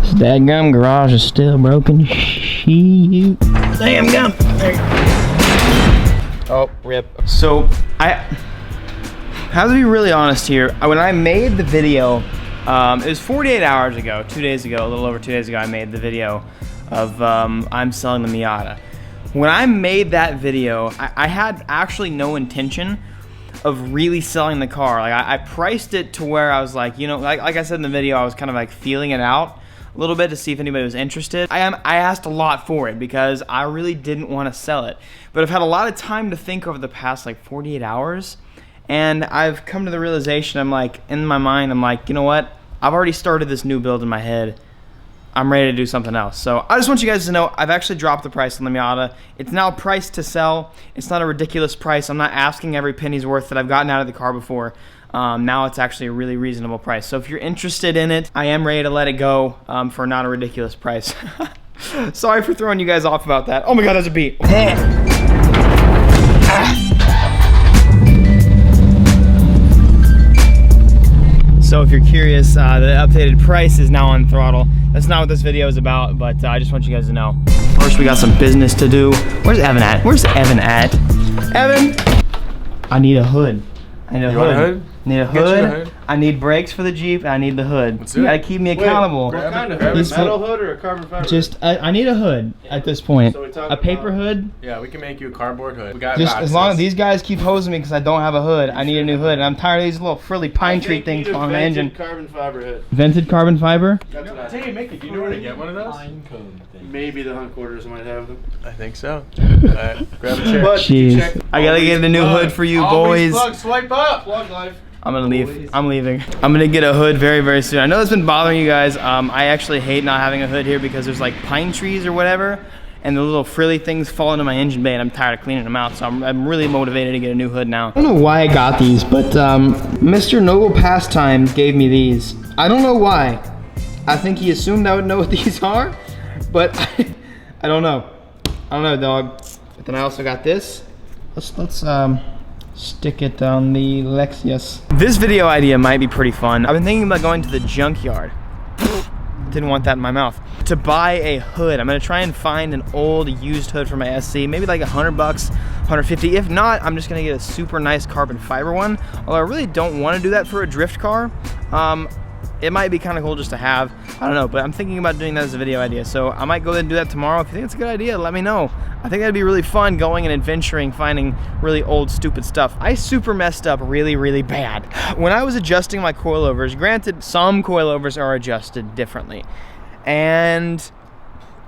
This dadgum garage is still broken. Shoot. Damn gum. Oh, rip. So, I have to be really honest here. When I made the video, it was 48 hours ago, 2 days ago, a little over 2 days ago, I made the video of I'm selling the Miata. When I made that video, I had actually no intention of really selling the car. Like I priced it to where I was like, you know, like I said in the video, I was kind of like feeling it out a little bit to see if anybody was interested. I asked a lot for it because I really didn't want to sell it. But I've had a lot of time to think over the past like 48 hours, and I've come to the realization, I'm like, in my mind, I'm like, you know what? I've already started this new build in my head. I'm ready to do something else. So I just want you guys to know I've actually dropped the price on the Miata. It's now priced to sell. It's not a ridiculous price. I'm not asking every penny's worth that I've gotten out of the car before. Now it's actually a really reasonable price. So if you're interested in it, I am ready to let it go for not a ridiculous price. Sorry for throwing you guys off about that. Oh my God, that's a beat. So if you're curious, the updated price is now on throttle. That's not what this video is about, but I just want you guys to know. First, we got some business to do. Where's Evan at? Where's Evan at? Evan! I need a hood. I need a hood. Need a hood. I need brakes for the Jeep. I need the hood. You gotta keep me accountable. What kind of hood? Metal hood or a carbon fiber? Just, I need a hood at this point. So a paper hood. Yeah, we can make you a cardboard hood. We got just as long as these guys keep hosing me because I don't have a hood. I need a new hood, and I'm tired of these little frilly pine tree things on my engine. Carbon fiber hood. Vented carbon fiber. That's what I think. Make it. Do you know where to get one of those? Maybe the hunt quarters might have them. I think so. Grab a chair. Jeez, I gotta get a new hood for you boys. Plug, swipe up. Plug life. I'm gonna leave. I'm leaving. I'm gonna get a hood very, very soon. I know it's been bothering you guys. I actually hate not having a hood here because there's like pine trees or whatever, and the little frilly things fall into my engine bay, and I'm tired of cleaning them out. So I'm really motivated to get a new hood now. I don't know why I got these, but Mr. Noble Pastime gave me these. I don't know why. I think he assumed I would know what these are, but I don't know. I don't know, dog. But then I also got this. Let's stick it on the Lexus. This video idea might be pretty fun. I've been thinking about going to the junkyard. Didn't want that in my mouth. To buy a hood. I'm gonna try and find an old used hood for my SC, maybe like $100, $150. If not, I'm just gonna get a super nice carbon fiber one. Although I really don't want to do that for a drift car. It might be kind of cool just to have. I don't know, but I'm thinking about doing that as a video idea. So I might go ahead and do that tomorrow. If you think it's a good idea, let me know. I think that'd be really fun, going and adventuring, finding really old, stupid stuff. I super messed up really, really bad. When I was adjusting my coilovers, granted, some coilovers are adjusted differently. And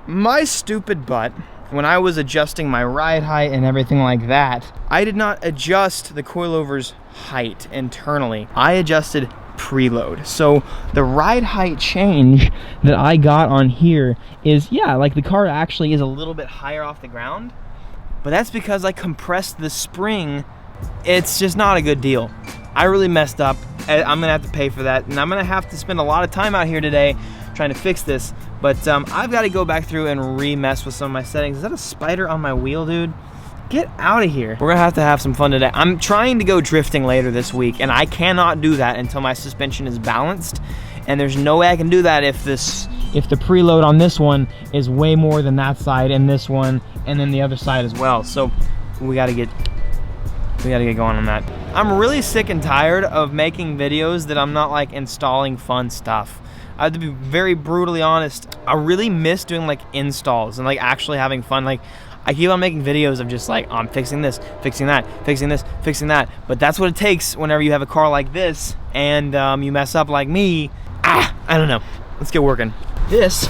my stupid butt, when I was adjusting my ride height and everything like that, I did not adjust the coilovers height internally. I adjusted preload. So the ride height change that I got on here is, yeah, like the car actually is a little bit higher off the ground, but that's because I compressed the spring. It's just not a good deal. I really messed up. I'm gonna have to pay for that, and I'm gonna have to spend a lot of time out here today trying to fix this, but I've got to go back through and re-mess with some of my settings. Is that a spider on my wheel, dude? Get out of here. We're gonna have some fun today. I'm trying to go drifting later this week, and I cannot do that until my suspension is balanced, and there's no way I can do that if the preload on this one is way more than that side and this one and then the other side as well. So we gotta get going on that. I'm really sick and tired of making videos that I'm not like installing fun stuff. I have to be very brutally honest. I really miss doing like installs and like actually having fun. Like, I keep on making videos of just like, oh, I'm fixing this, fixing that, fixing this, fixing that. But that's what it takes whenever you have a car like this and you mess up like me. I don't know. Let's get working. This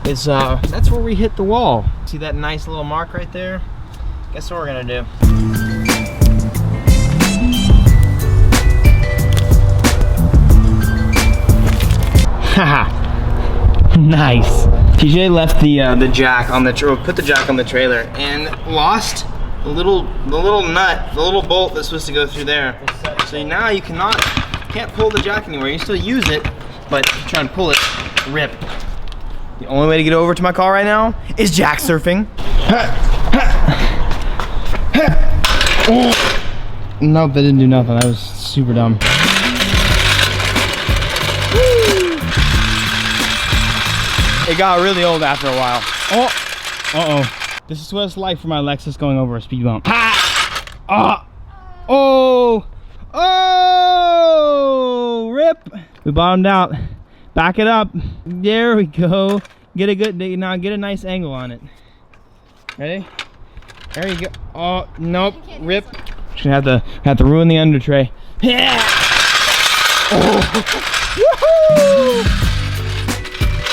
is, that's where we hit the wall. See that nice little mark right there? Guess what we're gonna do? Haha. Nice. TJ left the jack on the put the jack on the trailer and lost the little nut, the little bolt that's supposed to go through there. So now you can't pull the jack anywhere. You still use it, but try and pull it, rip. The only way to get over to my car right now is jack surfing. Nope, that didn't do nothing. That was super dumb. It got really old after a while. Oh, uh-oh. This is what it's like for my Lexus going over a speed bump. Ha! Ah! Oh! Oh! Rip! We bottomed out. Back it up. There we go. Get a good, now get a nice angle on it. Ready? There you go. Oh, nope. Rip. Just gonna have to ruin the under tray. Yeah! Oh! Woohoo!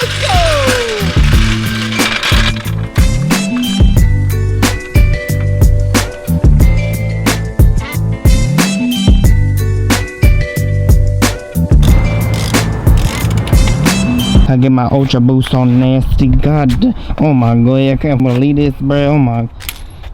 Let's go! I get my ultra boost on nasty. God, oh my god, I can't believe this, bro. Oh my,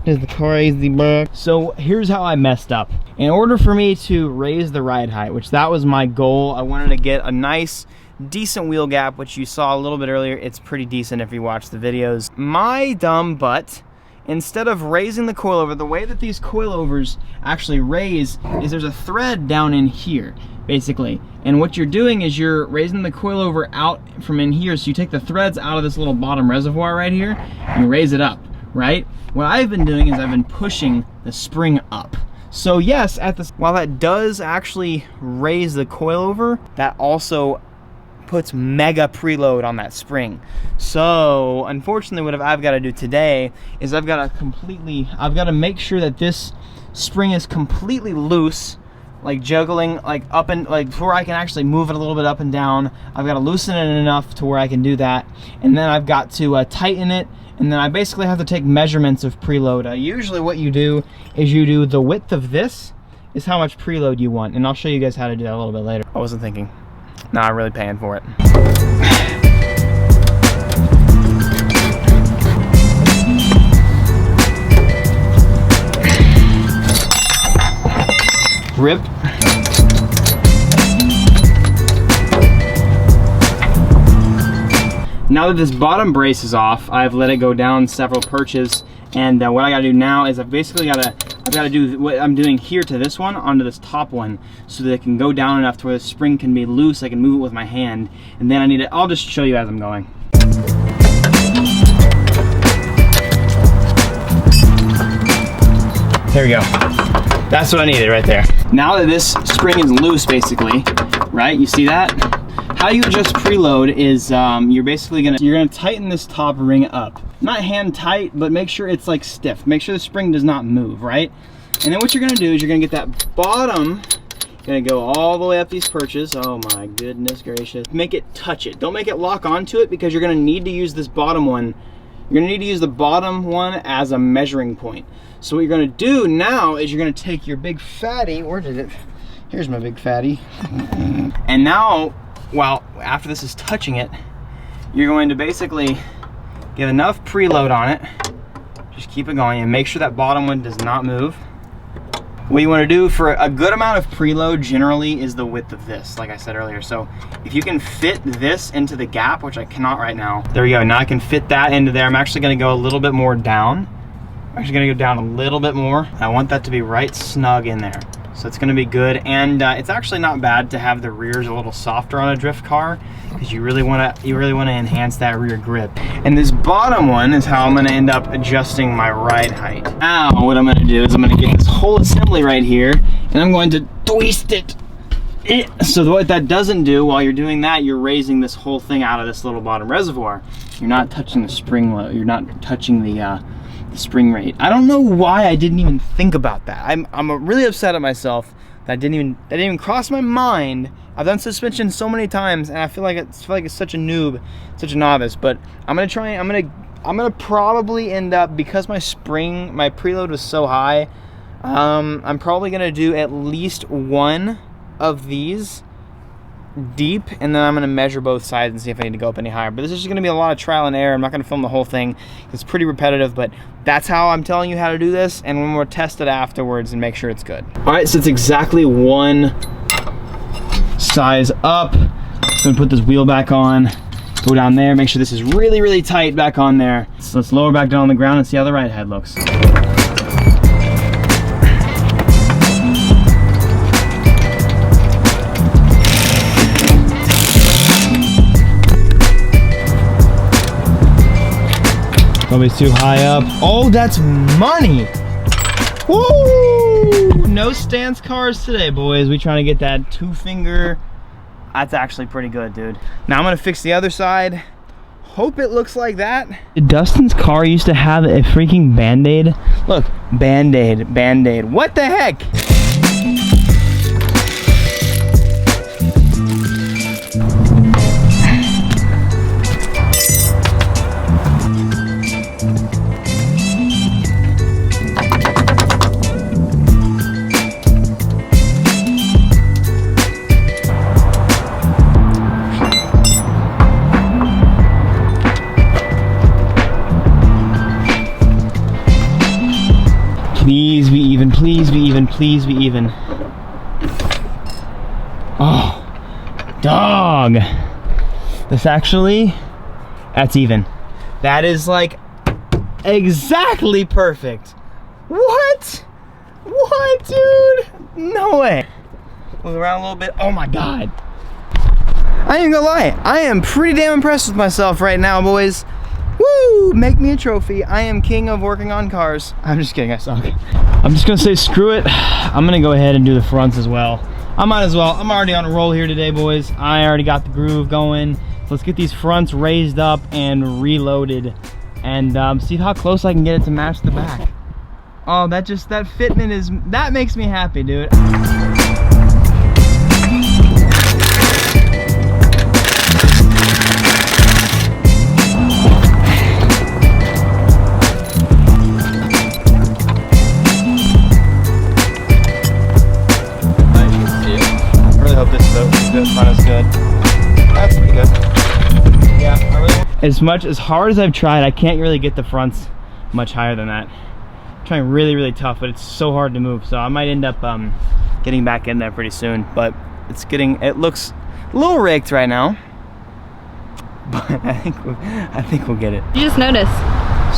this is crazy, bro. So here's how I messed up. In order for me to raise the ride height, which that was my goal, I wanted to get a nice, decent wheel gap, which you saw a little bit earlier. It's pretty decent if you watch the videos. My dumb butt, instead of raising the coilover, the way that these coilovers actually raise is there's a thread down in here, basically. And what you're doing is you're raising the coilover out from in here, so you take the threads out of this little bottom reservoir right here, and you raise it up, right? What I've been doing is I've been pushing the spring up. So yes, while that does actually raise the coilover, that also puts mega preload on that spring. So unfortunately what I've got to do today is I've got to make sure that this spring is completely loose, like juggling, like up and like where I can actually move it a little bit up and down. I've got to loosen it enough to where I can do that, and then I've got to tighten it, and then I basically have to take measurements of preload. Usually what you do is you do the width of this is how much preload you want, and I'll show you guys how to do that a little bit later. I wasn't thinking. Nah, I'm really paying for it. Rip. Now that this bottom brace is off, I've let it go down several perches, and what I gotta do now is I've gotta do what I'm doing here to this one onto this top one, so that it can go down enough to where the spring can be loose. I can move it with my hand, and then I'll just show you as I'm going. There we go. That's what I needed right there. Now that this spring is loose, basically, right? You see that? How you adjust preload is you're gonna tighten this top ring up. Not hand tight, but make sure it's like stiff. Make sure the spring does not move, right? And then what you're gonna do is you're gonna get that bottom, gonna go all the way up these perches. Oh my goodness gracious. Make it touch it. Don't make it lock onto it, because you're gonna need to use this bottom one. You're gonna need to use the bottom one as a measuring point. So what you're gonna do now is you're gonna take your big fatty, where did it? Here's my big fatty. And now, well, after this is touching it, you're going to basically get enough preload on it. Just keep it going and make sure that bottom one does not move. What you want to do for a good amount of preload generally is the width of this, like I said earlier. So if you can fit this into the gap, which I cannot right now. There we go, now I can fit that into there. I'm actually gonna go a little bit more down. I'm actually gonna go down a little bit more. I want that to be right snug in there. So it's gonna be good, and it's actually not bad to have the rears a little softer on a drift car, because you really wanna enhance that rear grip. And this bottom one is how I'm gonna end up adjusting my ride height. Now what I'm gonna do is I'm gonna get this whole assembly right here, and I'm going to twist it. So what that doesn't do, while you're doing that, you're raising this whole thing out of this little bottom reservoir. You're not touching the spring load. You're not touching the spring rate. I don't know why I didn't even think about that. I'm really upset at myself that didn't even cross my mind. I've done suspension so many times, and I feel like it's such a noob, such a novice. But I'm gonna probably end up, because my preload was so high, I'm probably gonna do at least one of these deep, and then I'm going to measure both sides and see if I need to go up any higher. But this is just going to be a lot of trial and error. I'm not going to film the whole thing. It's pretty repetitive, but that's how I'm telling you how to do this, and when we're tested afterwards and make sure it's good. All right, so it's exactly one size up. I'm going to put this wheel back on, go down there, make sure this is really, really tight back on there. So let's lower back down on the ground and see how the ride head looks. Nobody's too high up. Oh, that's money. Woo! No stance cars today, boys. We trying to get that 2-finger. That's actually pretty good, dude. Now I'm gonna fix the other side. Hope it looks like that. Dustin's car used to have a freaking Band-Aid. Look, Band-Aid, Band-Aid. What the heck? Please be even, please be even, please be even. Oh, dog. That's even. That is like exactly perfect. What? What, dude? No way. Move around a little bit. Oh my God. I ain't gonna lie. I am pretty damn impressed with myself right now, boys. Woo! Make me a trophy. I am king of working on cars. I'm just kidding, I suck. I'm just gonna say screw it. I'm gonna go ahead and do the fronts as well. I might as well. I'm already on a roll here today, boys. I already got the groove going. Let's get these fronts raised up and reloaded and see how close I can get it to match the back. Oh, that fitment that makes me happy, dude. That's pretty good. Yeah, as hard as I've tried, I can't really get the fronts much higher than that. I'm trying really tough, but it's so hard to move. So I might end up getting back in there pretty soon. But it looks a little raked right now. But I think we'll get it. You just noticed.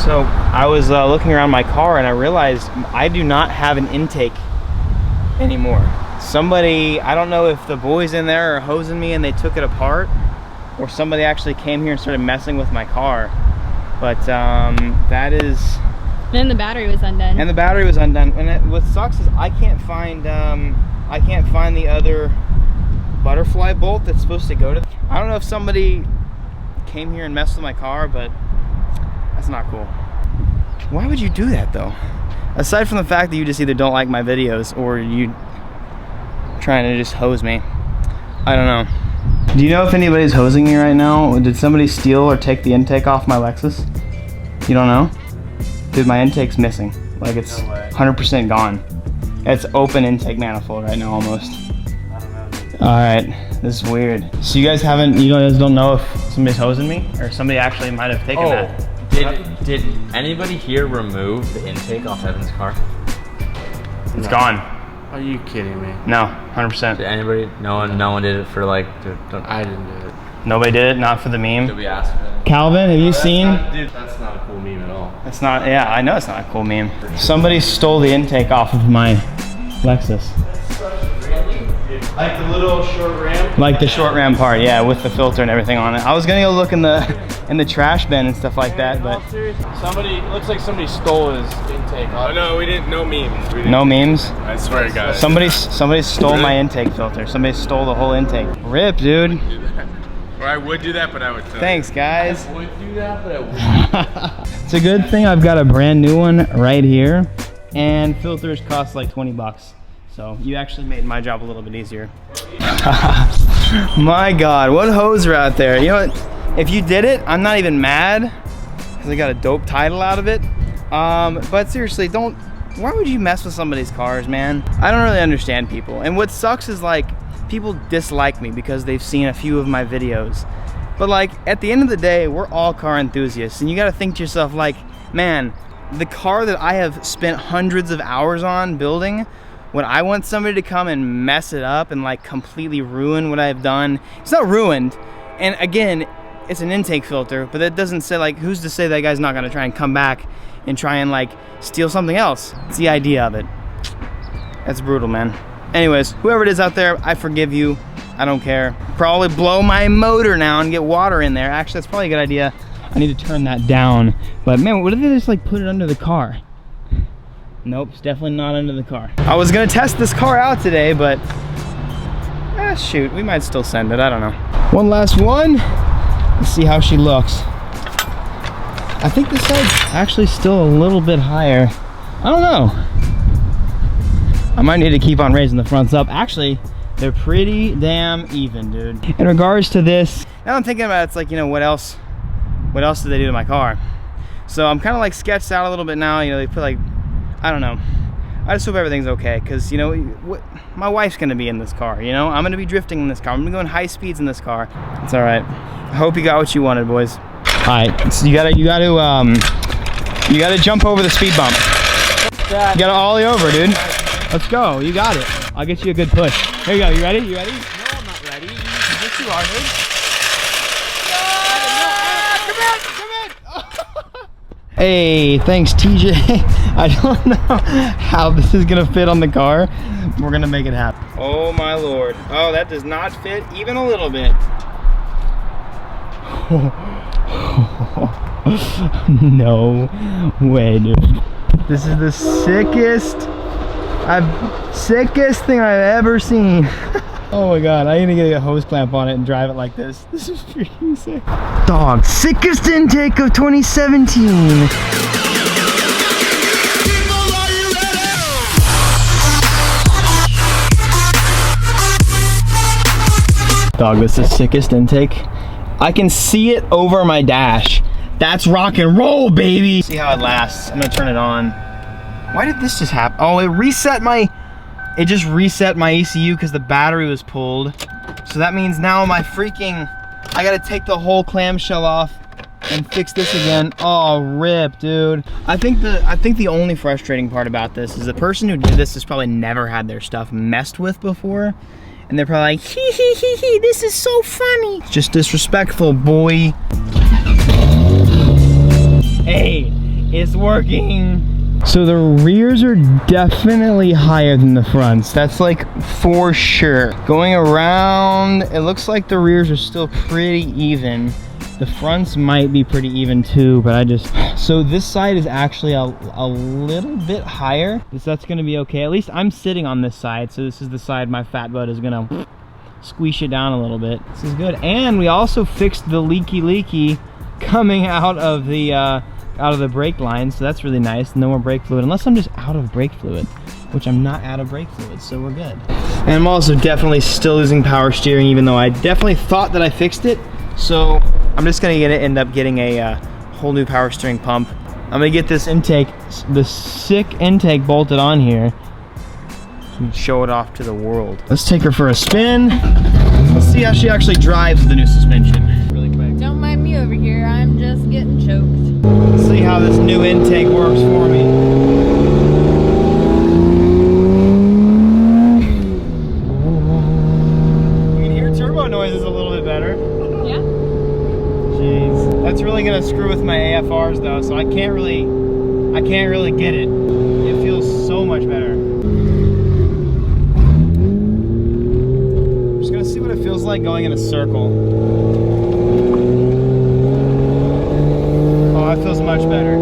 So I was looking around my car and I realized I do not have an intake anymore. Somebody, I don't know if the boys in there are hosing me and they took it apart, or somebody actually came here and started messing with my car. But that is. And the battery was undone. And the battery was undone. And what sucks is I can't find the other butterfly bolt that's supposed to go to. I don't know if somebody came here and messed with my car, but that's not cool. Why would you do that though? Aside from the fact that you just either don't like my videos or you trying to just hose me. I don't know. Do you know if anybody's hosing me right now? Did somebody steal or take the intake off my Lexus? You don't know? Dude, my intake's missing. Like it's 100% gone. It's open intake manifold right now almost. I don't know. Alright, this is weird. So you guys don't know if somebody's hosing me? Or somebody actually might have taken that? Did anybody here remove the intake off Evan's car? It's gone. Are you kidding me? No, 100%. Did anybody? No one did it for like. I didn't do it. Nobody did it? Not for the meme? Did we ask them? Calvin, have you seen? Dude, that's not a cool meme at all. It's not, yeah, I know it's not a cool meme. Somebody stole the intake off of my Lexus. Like the little short ram? Like the short ram part, yeah, with the filter and everything on it. I was gonna go look in the trash bin and stuff like that, but. Looks like somebody stole his intake. Oh no, we didn't, no memes. No memes? I swear to God. Somebody stole my intake filter. Somebody stole the whole intake. Rip, dude. Or I would do that, but I would tell Thanks, guys. I would do that, but I wouldn't. It's a good thing I've got a brand new one right here, and filters cost like 20 bucks. So you actually made my job a little bit easier. My God, what hoser out there. You know what, if you did it, I'm not even mad, because I got a dope title out of it. But seriously, why would you mess with somebody's cars, man? I don't really understand people. And what sucks is like, people dislike me because they've seen a few of my videos. But like, at the end of the day, we're all car enthusiasts, and you gotta think to yourself like, man, the car that I have spent hundreds of hours on building, when I want somebody to come and mess it up and like completely ruin what I've done, it's not ruined. And again, it's an intake filter, but that doesn't say like, who's to say that guy's not gonna try and come back and try and like steal something else? It's the idea of it. That's brutal, man. Anyways, whoever it is out there, I forgive you. I don't care. Probably blow my motor now and get water in there. Actually, that's probably a good idea. I need to turn that down. But man, what if they just like put it under the car? Nope, it's definitely not under the car. I was gonna test this car out today, but shoot, we might still send it, I don't know. One last one. Let's see how she looks. I think this side's actually still a little bit higher. I don't know. I might need to keep on raising the fronts up. Actually, they're pretty damn even, dude. In regards to this, now I'm thinking about it, it's like, you know, what else did they do to my car? So I'm kind of like sketched out a little bit now. You know, they put like, I don't know. I just hope everything's okay, because, you know, my wife's gonna be in this car, you know? I'm gonna be drifting in this car. I'm gonna be going high speeds in this car. It's all right. I hope you got what you wanted, boys. All right, so you gotta jump over the speed bump. You gotta ollie over, dude. Let's go, you got it. I'll get you a good push. Here you go, you ready? You ready? No, I'm not ready. Yes, you are, dude. Hey, thanks TJ. I don't know how this is gonna fit on the car. We're gonna make it happen. Oh my Lord. Oh, that does not fit even a little bit. No way, dude. This is the sickest thing I've ever seen. Oh my God, I need to get a hose clamp on it and drive it like this. This is freaking sick. Dog, sickest intake of 2017. Dog, this is the sickest intake. I can see it over my dash. That's rock and roll, baby. See how it lasts. I'm gonna turn it on. Why did this just happen? Oh, it just reset my ECU because the battery was pulled. So that means now I gotta take the whole clamshell off and fix this again. Oh, rip, dude. I think the only frustrating part about this is the person who did this has probably never had their stuff messed with before. And they're probably like, hee hee hee hee, this is so funny. It's just disrespectful, boy. Hey, it's working. So the rears are definitely higher than the fronts. That's like for sure. Going around, it looks like the rears are still pretty even. The fronts might be pretty even too, but so this side is actually a little bit higher. That's gonna be okay. At least I'm sitting on this side, so this is the side my fat butt is gonna squeeze it down a little bit. This is good. And we also fixed the leaky coming out of the brake line, so that's really nice. No more brake fluid, unless I'm just out of brake fluid, which I'm not out of brake fluid, so we're good. And I'm also definitely still losing power steering, even though I definitely thought that I fixed it. So I'm just gonna end up getting a whole new power steering pump. I'm gonna get this intake, the sick intake bolted on here, and show it off to the world. Let's take her for a spin. Let's see how she actually drives with the new suspension. Really quick. Don't mind me over here. I'm just getting choked. Let's see how this new intake works for me. You can hear turbo noises a little bit better. Yeah. Jeez, that's really gonna screw with my AFRs though, so I can't really get it. It feels so much better. I'm just gonna see what it feels like going in a circle. Oh, it feels much better.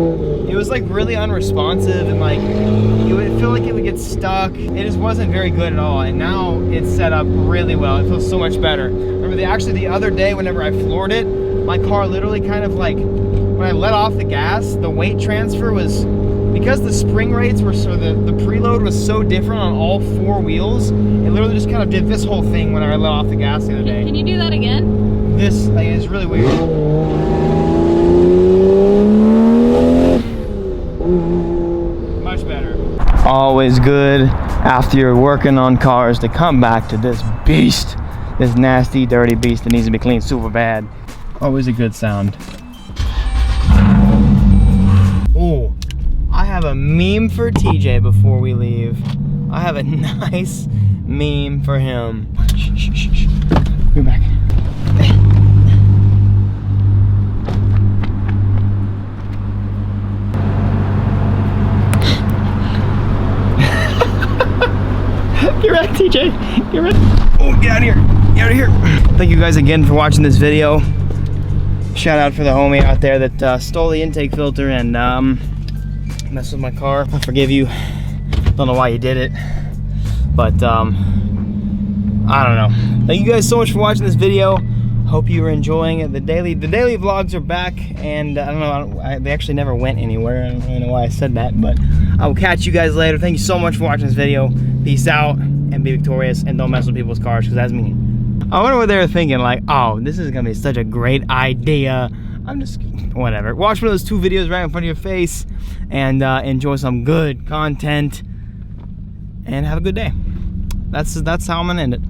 It was like really unresponsive and like it would feel like it would get stuck. It just wasn't very good at all, and now it's set up really well. It feels so much better. Remember the other day whenever I floored it, my car literally kind of like, when I let off the gas, the weight transfer was, because the spring rates were so, the preload was so different on all four wheels, it literally just kind of did this whole thing when I let off the gas the other day. Can you do that again? This like, is really weird. Much better. Always good after you're working on cars to come back to this beast, this nasty, dirty beast that needs to be cleaned super bad. Always a good sound. Oh, I have a meme for TJ before we leave. I have a nice meme for him. Shh, shh, shh, shh. You're back. You're right, TJ. You're right. Oh, get out of here. Get out of here. Thank you guys again for watching this video. Shout out for the homie out there that stole the intake filter and messed with my car. I forgive you. Don't know why you did it, but I don't know. Thank you guys so much for watching this video. Hope you were enjoying it. The daily vlogs are back, and I don't know, they actually never went anywhere. I don't really know why I said that, but I will catch you guys later. Thank you so much for watching this video. Peace out, and be victorious, and don't mess with people's cars, because that's mean. I wonder what they were thinking, like, oh, this is gonna be such a great idea. I'm just, whatever. Watch one of those 2 videos right in front of your face, and enjoy some good content, and have a good day. That's how I'm gonna end it.